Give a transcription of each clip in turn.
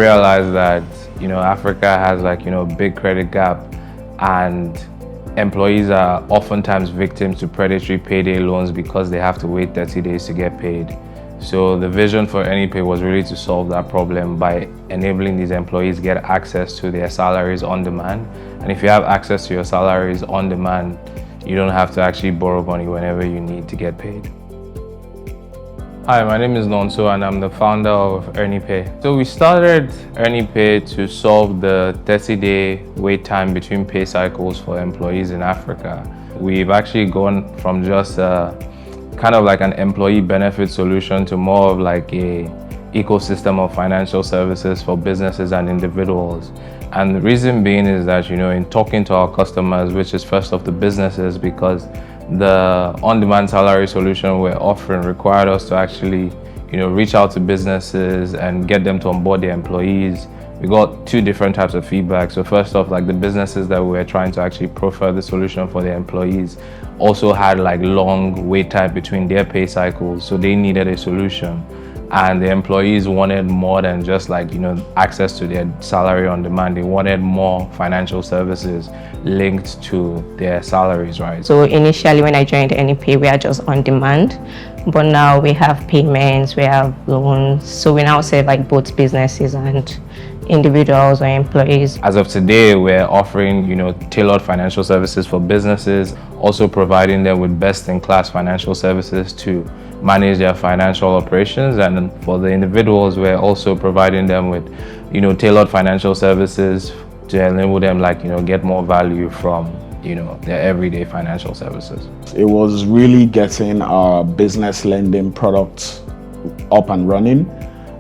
realized that, Africa has big credit gap, and employees are oftentimes victims to predatory payday loans because they have to wait 30 days to get paid. So the vision for EarniPay was really to solve that problem by enabling these employees get access to their salaries on demand. And if you have access to your salaries on demand, you don't have to actually borrow money whenever you need to get paid. Hi, my name is Nonso and I'm the founder of EarniPay. So we started EarniPay to solve the 30-day wait time between pay cycles for employees in Africa. We've actually gone from just kind of like an employee benefit solution to more of like a ecosystem of financial services for businesses and individuals. And the reason being is that, in talking to our customers, which is first of the businesses, because the on-demand salary solution we're offering required us to actually, reach out to businesses and get them to onboard their employees. We got two different types of feedback. So first off, like the businesses that we were trying to actually prefer the solution for their employees also had like long wait time between their pay cycles. So they needed a solution. And the employees wanted more than just access to their salary on demand. They wanted more financial services linked to their salaries, right? So initially when I joined EarniPay, we are just on demand, but now we have payments, we have loans. So we now serve like both businesses and individuals or employees. As of today, we're offering, tailored financial services for businesses, also providing them with best-in-class financial services to manage their financial operations. And for the individuals, we're also providing them with, tailored financial services to enable them get more value from, their everyday financial services. It was really getting our business lending product up and running.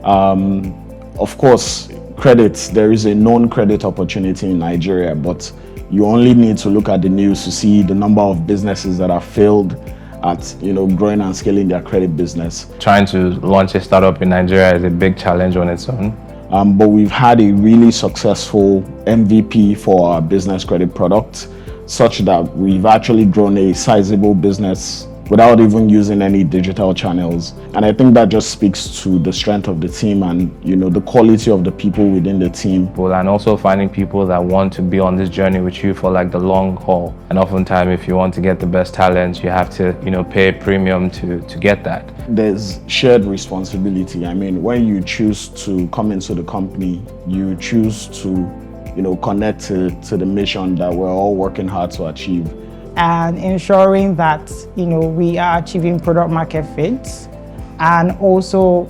Of course, credits, there is a known credit opportunity in Nigeria, but you only need to look at the news to see the number of businesses that have failed at growing and scaling their credit business. Trying to launch a startup in Nigeria is a big challenge on its own. But we've had a really successful MVP for our business credit product, such that we've actually grown a sizable business without even using any digital channels. And I think that just speaks to the strength of the team and the quality of the people within the team. And also finding people that want to be on this journey with you for the long haul. And oftentimes, if you want to get the best talent, you have to pay a premium to get that. There's shared responsibility. I mean, when you choose to come into the company, you choose to connect to the mission that we're all working hard to achieve. And ensuring that we are achieving product market fit, and also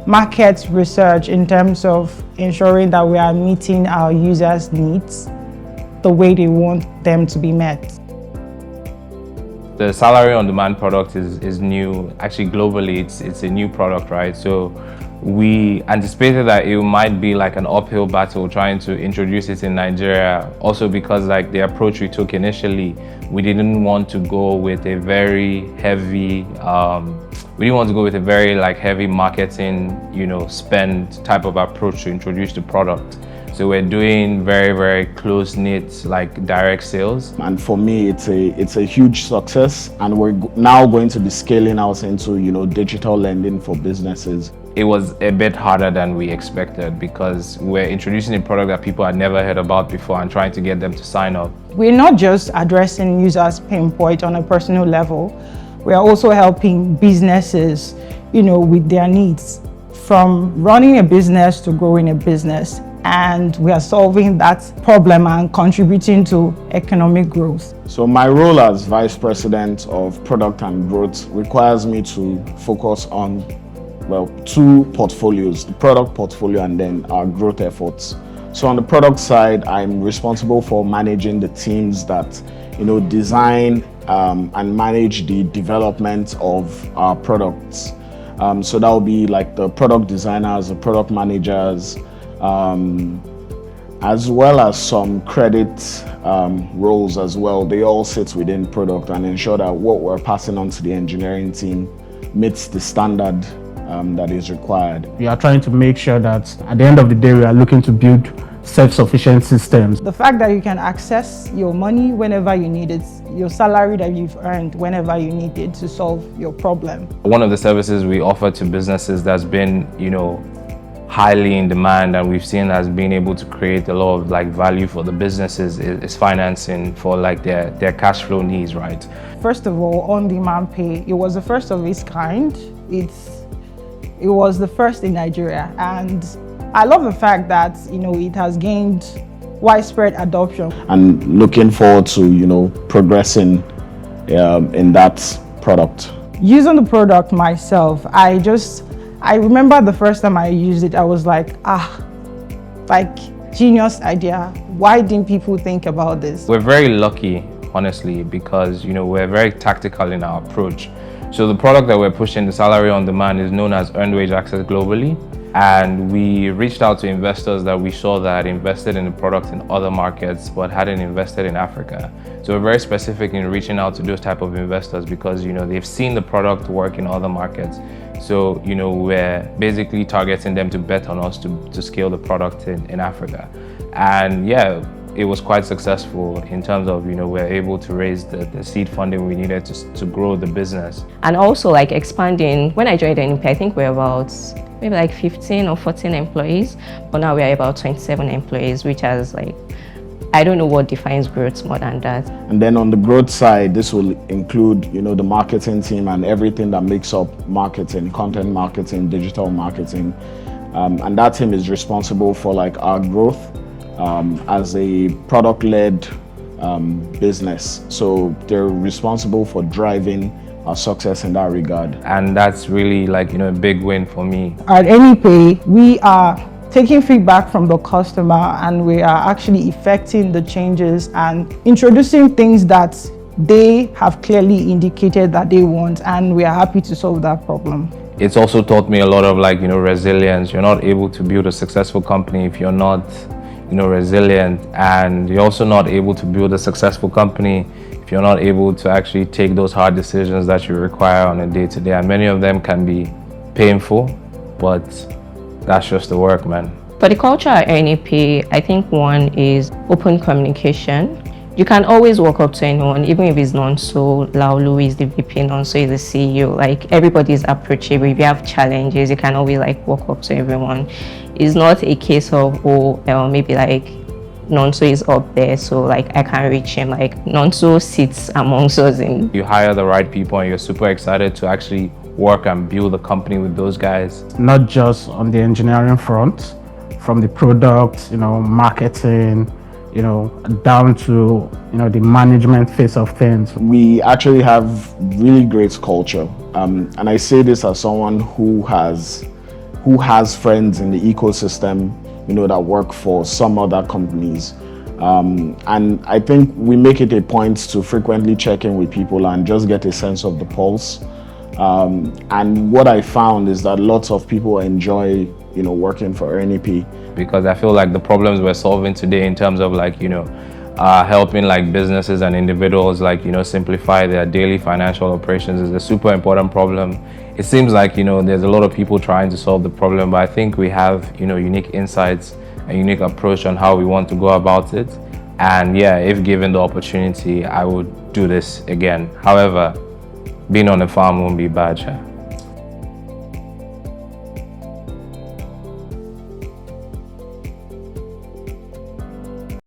market research in terms of ensuring that we are meeting our users' needs the way they want them to be met. The salary on demand product is new. Actually, globally, it's a new product, right? So we anticipated that it might be like an uphill battle trying to introduce it in Nigeria, also because the approach we took initially, we didn't want to go with a very heavy heavy marketing spend type of approach to introduce the product. So we're doing very, very close-knit direct sales. And for me, it's a huge success, and we're now going to be scaling out into digital lending for businesses. It was a bit harder than we expected because we're introducing a product that people had never heard about before and trying to get them to sign up. We're not just addressing users' pain point on a personal level, we are also helping businesses, with their needs, from running a business to growing a business. And we are solving that problem and contributing to economic growth. So my role as Vice President of Product and Growth requires me to focus on two portfolios, the product portfolio and then our growth efforts. So on the product side, I'm responsible for managing the teams that, design and manage the development of our products. So that will be the product designers, the product managers, as well as some credit roles as well. They all sit within product and ensure that what we're passing on to the engineering team meets the standard that is required. We are trying to make sure that at the end of the day, we are looking to build self-sufficient systems. The fact that you can access your money whenever you need it, your salary that you've earned whenever you need it to solve your problem. One of the services we offer to businesses that's been, highly in demand and we've seen as being able to create a lot of like value for the businesses is financing for like their cash flow needs, right? First of all, on-demand pay, it was the first of its kind. It was the first in Nigeria, and I love the fact that it has gained widespread adoption. And looking forward to progressing in that product. Using the product myself, I remember the first time I used it, I was like, genius idea. Why didn't people think about this? We're very lucky, honestly, because we're very tactical in our approach. So the product that we're pushing, the salary on demand, is known as earned wage access globally. And we reached out to investors that we saw that invested in the product in other markets but hadn't invested in Africa. So we're very specific in reaching out to those type of investors because they've seen the product work in other markets. So we're basically targeting them to bet on us to scale the product in Africa. And yeah, it was quite successful in terms of we're able to raise the seed funding we needed to grow the business. And also like expanding. When I joined EarniPay, I think we're about maybe like 15 or 14 employees, but now we're about 27 employees, which has I don't know what defines growth more than that. And then on the growth side, this will include the marketing team and everything that makes up marketing, content marketing, digital marketing. And that team is responsible for our growth as a product-led business. So they're responsible for driving our success in that regard. And that's really a big win for me. At EarniPay, we are taking feedback from the customer and we are actually effecting the changes and introducing things that they have clearly indicated that they want, and we are happy to solve that problem. It's also taught me a lot of resilience. You're not able to build a successful company if you're not resilient, and you're also not able to build a successful company if you're not able to actually take those hard decisions that you require on a day-to-day. And many of them can be painful, but that's just the work, man. For the culture at EarniPay, I think one is open communication. You can always walk up to anyone, even if it's Nonso, Laulu is the VP, Nonso is the CEO. Everybody is approachable. If you have challenges, you can always walk up to everyone. It's not a case of maybe Nonso is up there, so I can't reach him. Nonso sits amongst us. You hire the right people and you're super excited to actually work and build a company with those guys. Not just on the engineering front, from the product, marketing, down to the management phase of things. We actually have really great culture, and I say this as someone who has friends in the ecosystem, that work for some other companies, and I think we make it a point to frequently check in with people and just get a sense of the pulse. And what I found is that lots of people enjoy working for EarniPay. Because I feel the problems we're solving today in terms of helping businesses and individuals simplify their daily financial operations is a super important problem. It seems there's a lot of people trying to solve the problem, but I think we have unique insights and unique approach on how we want to go about it. And yeah, if given the opportunity, I would do this again. However, being on the farm won't be bad.